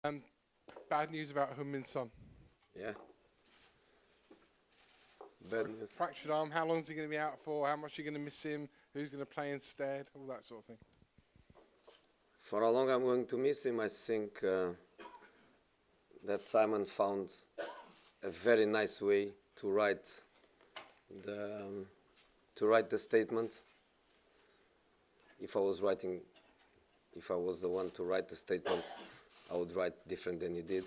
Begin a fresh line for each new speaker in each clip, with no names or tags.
Um, Bad news about Heung-min Son.
Yeah. Bad news.
Fractured arm. How long is he going to be out for? How much are you going to miss him? Who's going to play instead? All that sort of thing.
For how long I'm going to miss him, I think that Simon found a very nice way to write the statement. If I was the one to write the statement, I would write different than he did.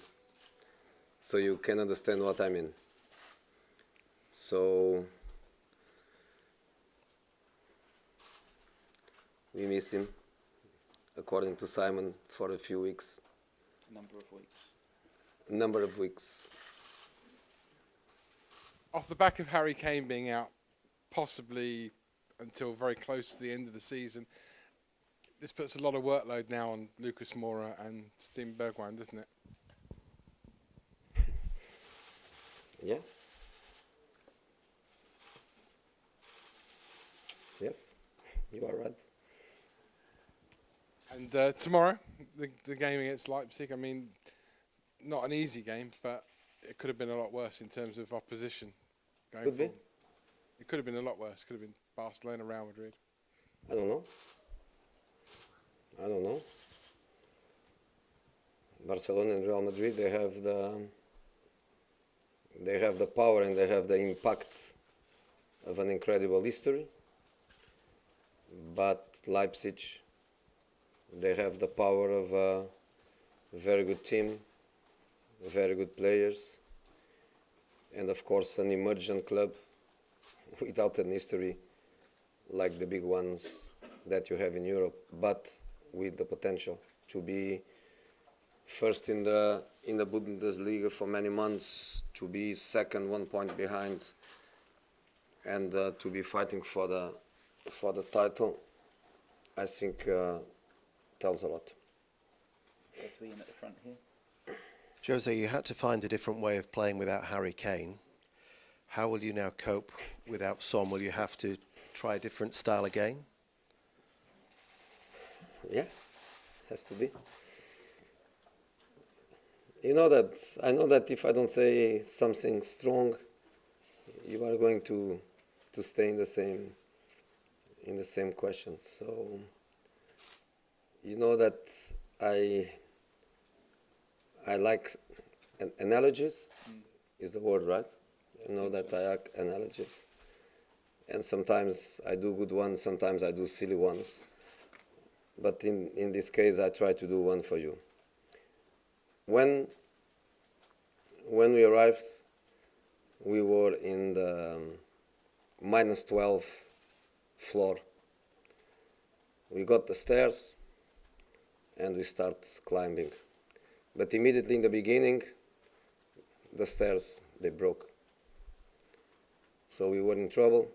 So you can understand what I mean. So we miss him, according to Simon, for a few weeks. A number of weeks.
Off the back of Harry Kane being out, possibly until very close to the end of the season, this puts a lot of workload now on Lucas Moura and Steven Bergwijn, doesn't it?
Yeah. Yes, you are right.
And tomorrow, the game against Leipzig, I mean, not an easy game, but it could have been a lot worse in terms of opposition going
Could be.
forward. It could have been a lot worse. Could have been Barcelona, Real Madrid.
I don't know. Barcelona and Real Madrid, they have the power and they have the impact of an incredible history. But Leipzig, they have the power of a very good team, very good players, and of course an emergent club without an history like the big ones that you have in Europe, but with the potential to be first in the Bundesliga for many months, to be second 1 point behind, and to be fighting for the title. I think tells a lot.
Between at the front here.
Jose, you had to find a different way of playing without Harry Kane. How will you now cope without Son? Will you have to try a different style again?
Yeah, has to be. I know that if I don't say something strong, you are going to stay in the same questions. So you know that I like analogies. Is the word right? You know that I like analogies, and sometimes I do good ones, sometimes I do silly ones. But in this case, I try to do one for you. When we arrived, we were in the -12 floor. We got the stairs and we start climbing. But immediately in the beginning, the stairs, they broke. So we were in trouble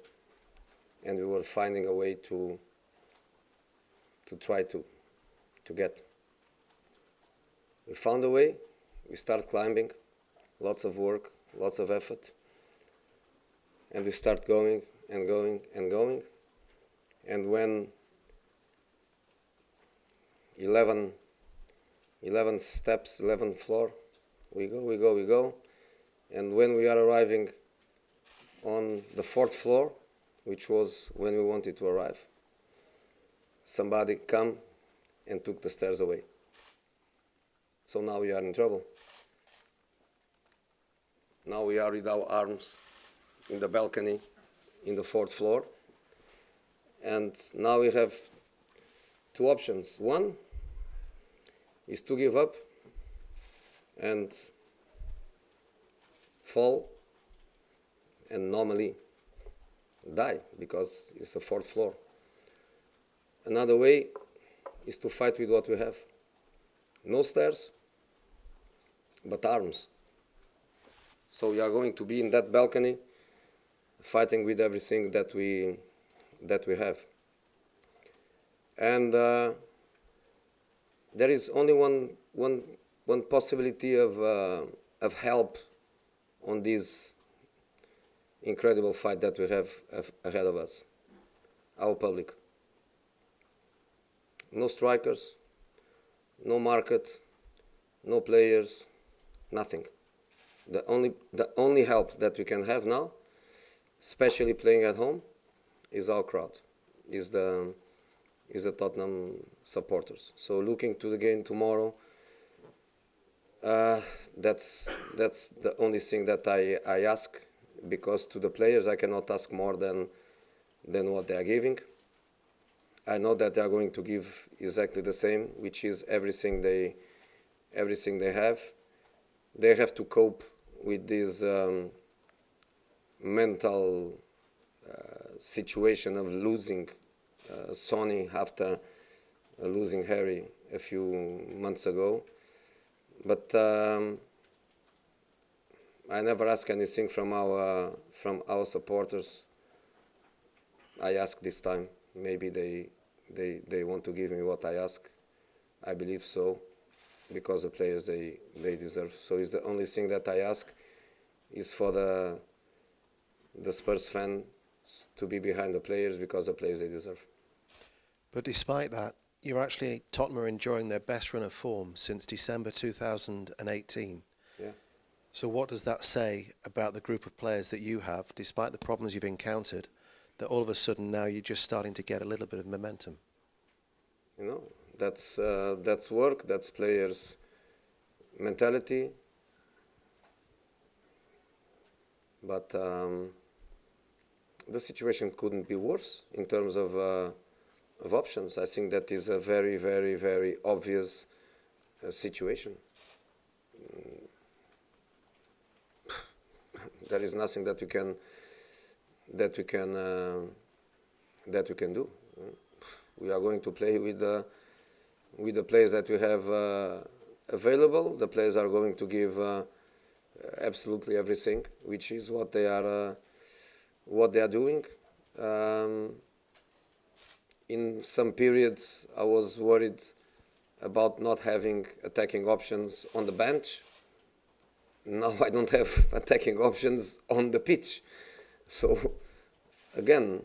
and we were finding a way to try to get. We found a way, we start climbing, lots of work, lots of effort, and we start going and going and going. And when 11 steps, 11th floor, we go. And when we are arriving on the 4th floor, which was when we wanted to arrive, somebody come and took the stairs away. So now we are in trouble. Now we are with our arms in the balcony in the 4th floor. And now we have two options. One is to give up and fall and normally die because it's the 4th floor. Another way is to fight with what we have. No stairs, but arms. So we are going to be in that balcony fighting with everything that we have. And there is only one possibility of help on this incredible fight that we have ahead of us. Our public. No strikers, no market, no players, nothing. The only help that we can have now, especially playing at home, is our crowd, is the Tottenham supporters. So looking to the game tomorrow, that's the only thing that I ask, because to the players I cannot ask more than what they are giving. I know that they are going to give exactly the same, which is everything they have. They have to cope with this mental situation of losing Sonny after losing Harry a few months ago. But I never ask anything from our supporters. I ask this time. Maybe they want to give me what I ask. I believe so, because the players they deserve. So it's the only thing that I ask is for the Spurs fan to be behind the players, because the players they deserve.
But despite that, Tottenham are enjoying their best run of form since December 2018.
Yeah.
So what does that say about the group of players that you have, despite the problems you've encountered, that all of a sudden now you're just starting to get a little bit of momentum?
You know, that's work, that's players' mentality. But the situation couldn't be worse in terms of options. I think that is a very, very, very obvious situation. There is nothing that we can do. We are going to play with the players that we have available. The players are going to give absolutely everything, which is what they are doing. In some periods, I was worried about not having attacking options on the bench. Now I don't have attacking options on the pitch. So, again,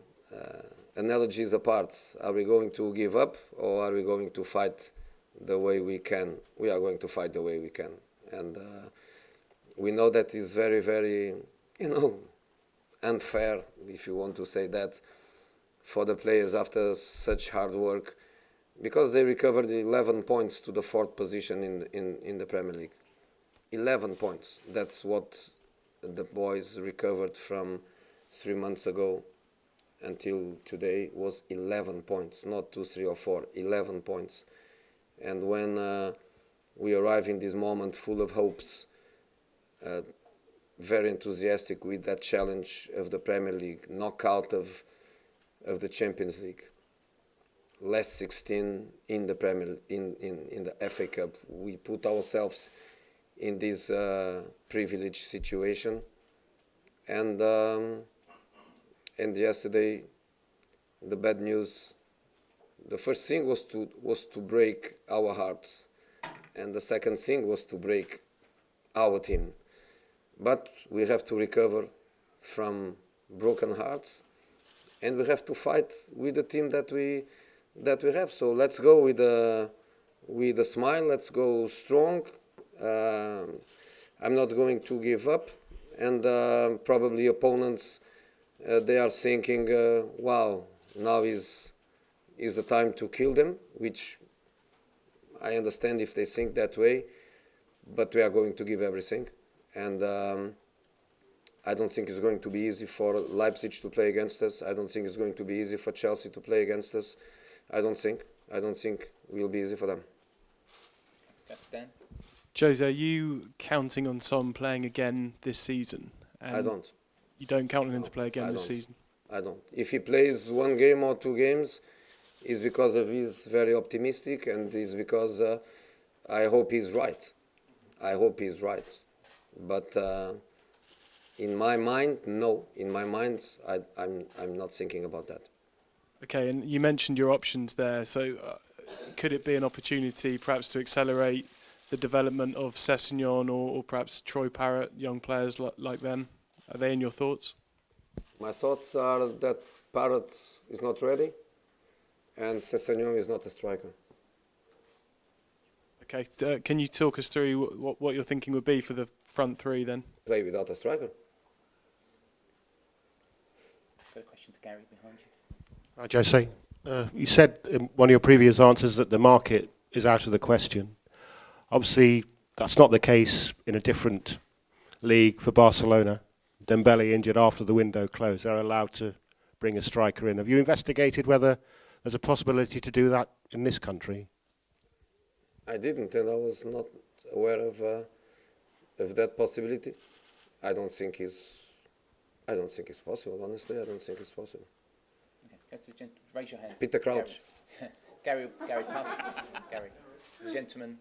analogies apart, are we going to give up, or are we going to fight the way we can? We are going to fight the way we can. And we know that is very, very, unfair, if you want to say that, for the players after such hard work, because they recovered 11 points to the 4th position in the Premier League. 11 points. That's what the boys recovered from 3 months ago until today, was 11 points, not 2, 3 or 4, 11 points. And when we arrive in this moment full of hopes, very enthusiastic with that challenge of the Premier League, knockout of the Champions League, last 16 in the Premier in the FA Cup, we put ourselves in this privileged situation, and yesterday the bad news. The first thing was to break our hearts, and the second thing was to break our team. But we have to recover from broken hearts, and we have to fight with the team that we have. So let's go with a smile. Let's go strong. I'm not going to give up, and probably opponents they are thinking, wow, now is the time to kill them, which I understand if they think that way, but we are going to give everything. And I don't think it's going to be easy for Leipzig to play against us. I don't think it's going to be easy for Chelsea to play against us. I don't think it will be easy for them.
Captain?
Jose, are you counting on Son playing again this season?
I don't.
You don't count on him to play again this season?
I don't. If he plays 1 game or 2 games, it's because of he's very optimistic, and it's because I hope he's right. But in my mind, no. In my mind, I'm not thinking about that.
Okay, and you mentioned your options there. So could it be an opportunity perhaps to accelerate the development of Sessegnon or perhaps Troy Parrott, young players like them? Are they in your thoughts?
My thoughts are that Parrott is not ready, and Sessegnon is not a striker.
Okay, can you talk us through what your thinking would be for the front three then?
Play without a striker.
Got a question to Gary behind you.
Hi, Jose. You said in one of your previous answers that the market is out of the question. Obviously, that's not the case in a different league for Barcelona. Dembele injured after the window closed. They're allowed to bring a striker in. Have you investigated whether there's a possibility to do that in this country?
I didn't, and I was not aware of that possibility. I don't think it's possible. Honestly, I don't think it's possible.
Okay, go to the raise your hand.
Peter Crouch.
Gary Puff. Gary. The gentleman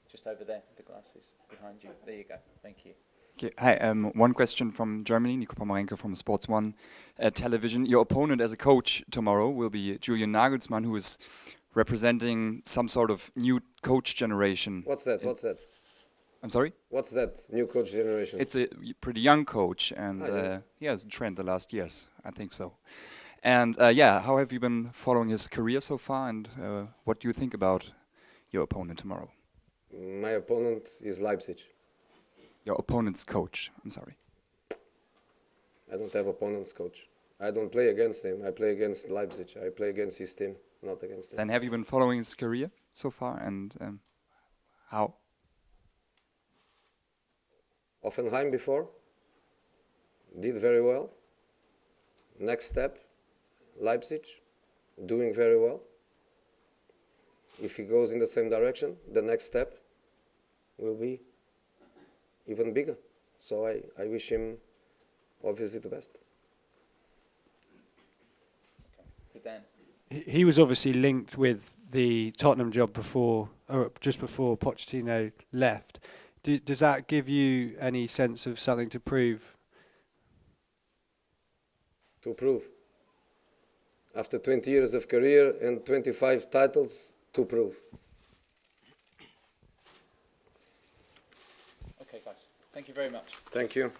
just over there with the glasses behind you. There you go. Thank you.
Okay. Hi, one question from Germany, Nico Pomerenko from Sports One Television. Your opponent as a coach tomorrow will be Julian Nagelsmann, who is representing some sort of new coach generation.
What's that?
I'm sorry?
What's that new coach generation?
It's a pretty young coach, and yeah, it's a trend the last years, I think so. And yeah, how have you been following his career so far, and what do you think about your opponent tomorrow?
My opponent is Leipzig.
Your opponent's coach, I'm sorry.
I don't have opponent's coach. I don't play against him. I play against Leipzig. I play against his team, not against him.
Then have you been following his career so far, and how?
Offenheim before, did very well. Next step, Leipzig, doing very well. If he goes in the same direction, the next step will be even bigger. So I wish him obviously the best.
To Dan.
He was obviously linked with the Tottenham job before, or just before Pochettino left. Does that give you any sense of something to prove?
To prove. After 20 years of career and 25 titles, to prove.
Okay, guys. Thank you very much.
Thank you.